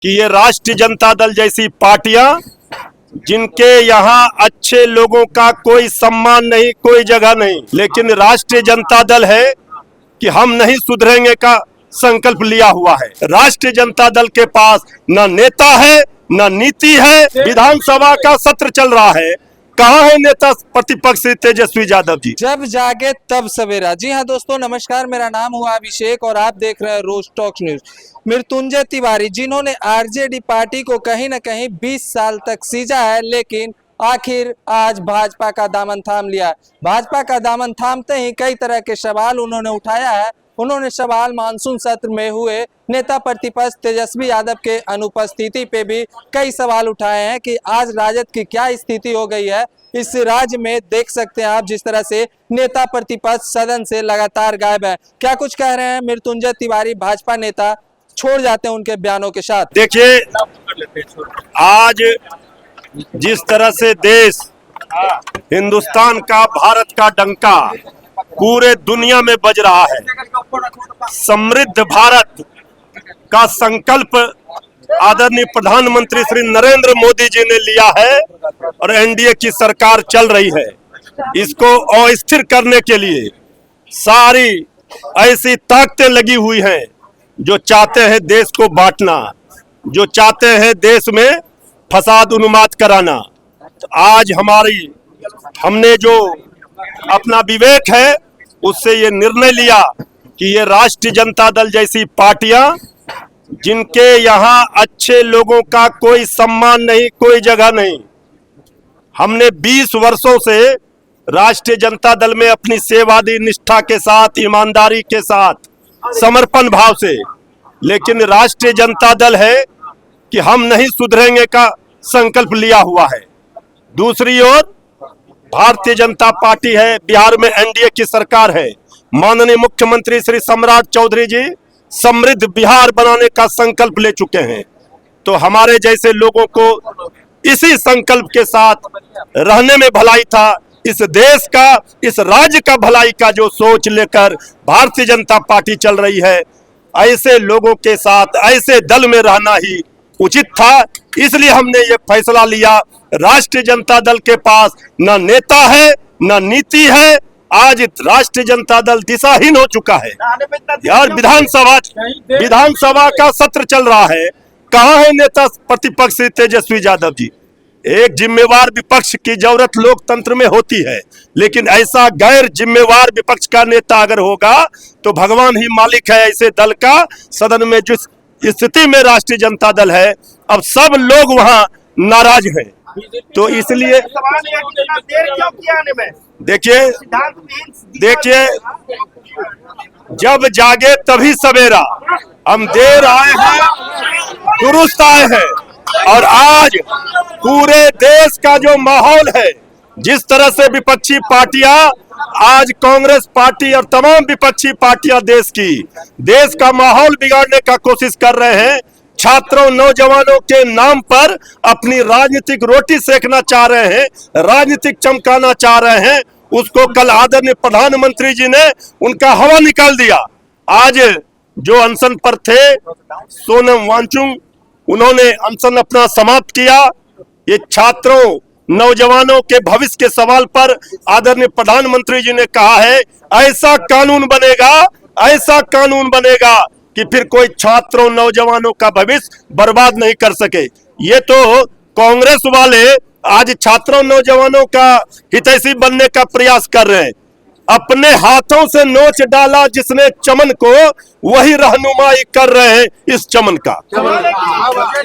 कि ये राष्ट्रीय जनता दल जैसी पार्टियां जिनके यहाँ अच्छे लोगों का कोई सम्मान नहीं, कोई जगह नहीं, लेकिन राष्ट्रीय जनता दल है कि हम नहीं सुधरेंगे का संकल्प लिया हुआ है। राष्ट्रीय जनता दल के पास न नेता है न नीति है। विधानसभा का सत्र चल रहा है, कहाँ है नेता प्रतिपक्ष तेजस्वी यादव जी? जब जागे तब सवेरा। जी हाँ दोस्तों, नमस्कार, मेरा नाम हुआ अभिषेक और आप देख रहे हैं रोज टॉक्स न्यूज। मृत्युंजय तिवारी जिन्होंने आरजेडी पार्टी को कहीं ना कहीं 20 साल तक सींचा है, लेकिन आखिर आज भाजपा का दामन थाम लिया। भाजपा का दामन थामते ही कई तरह के सवाल उन्होंने उठाया है। उन्होंने सवाल मानसून सत्र में हुए नेता प्रतिपक्ष तेजस्वी यादव के अनुपस्थिति पे भी कई सवाल उठाए हैं कि आज राजद की क्या स्थिति हो गई है। इस राज्य में देख सकते हैं आप जिस तरह से नेता प्रतिपक्ष सदन से लगातार गायब है। क्या कुछ कह रहे हैं मृत्युंजय तिवारी, भाजपा नेता, छोड़ जाते हैं उनके बयानों के साथ। देखिए, आज जिस तरह से देश, हिंदुस्तान का, भारत का डंका पूरे दुनिया में बज रहा है, समृद्ध भारत का संकल्प आदरणीय प्रधानमंत्री श्री नरेंद्र मोदी जी ने लिया है और एनडीए की सरकार चल रही है। इसको अस्थिर करने के लिए सारी ऐसी ताकतें लगी हुई हैं जो चाहते हैं देश को बांटना, जो चाहते हैं देश में फसाद उन्माद कराना। तो आज हमने जो अपना विवेक है उससे ये निर्णय लिया कि ये राष्ट्रीय जनता दल जैसी पार्टियां जिनके यहाँ अच्छे लोगों का कोई सम्मान नहीं, कोई जगह नहीं। हमने 20 वर्षों से राष्ट्रीय जनता दल में अपनी सेवादी निष्ठा के साथ, ईमानदारी के साथ, समर्पण भाव से, लेकिन राष्ट्रीय जनता दल है कि हम नहीं सुधरेंगे का संकल्प लिया हुआ है। दूसरी ओर भारतीय जनता पार्टी है, बिहार में एनडीए की सरकार है। माननीय मुख्यमंत्री श्री सम्राट चौधरी जी समृद्ध बिहार बनाने का संकल्प ले चुके हैं। तो हमारे जैसे लोगों को इसी संकल्प के साथ रहने में भलाई था। इस देश का, इस राज्य का भलाई का जो सोच लेकर भारतीय जनता पार्टी चल रही है, ऐसे लोगों के साथ, ऐसे दल में रहना ही उचित था। इसलिए हमने ये फैसला लिया। राष्ट्रीय जनता दल के पास न नेता है न नीति है। आज राष्ट्रीय जनता दल दिशाहीन हो चुका है यार। विधानसभा का सत्र चल रहा है, कहाँ है नेता प्रतिपक्ष तेजस्वी यादव जी? एक जिम्मेवार विपक्ष की जरूरत लोकतंत्र में होती है, लेकिन ऐसा गैर जिम्मेवार विपक्ष का नेता अगर होगा तो भगवान ही मालिक है ऐसे दल का। सदन में जिस स्थिति में राष्ट्रीय जनता दल है, अब सब लोग वहां नाराज हैं। तो इसलिए देखिए, जब जागे तभी सवेरा। हम देर आए हैं, दुरुस्त आए हैं। और आज पूरे देश का जो माहौल है, जिस तरह से विपक्षी पार्टियां, आज कांग्रेस पार्टी और तमाम विपक्षी पार्टियां देश का माहौल बिगाड़ने का कोशिश कर रहे हैं। छात्रों, नौजवानों के नाम पर अपनी राजनीतिक रोटी सेकना चाह रहे हैं, राजनीतिक चमकाना चाह रहे हैं। उसको कल आदरणीय प्रधानमंत्री जी ने उनका हवा निकाल दिया। आज जो अनशन पर थे, सोनम वांगचुक, उन्होंने अनशन अपना समाप्त किया। ये छात्रों, नौजवानों के भविष्य के सवाल पर आदरणीय प्रधानमंत्री जी ने कहा है ऐसा कानून बनेगा कि फिर कोई छात्रों, नौजवानों का भविष्य बर्बाद नहीं कर सके। ये तो कांग्रेस वाले आज छात्रों, नौजवानों का हितैषी बनने का प्रयास कर रहे हैं। अपने हाथों से नोच डाला जिसने चमन को, वही रहनुमाई कर रहे हैं इस चमन का।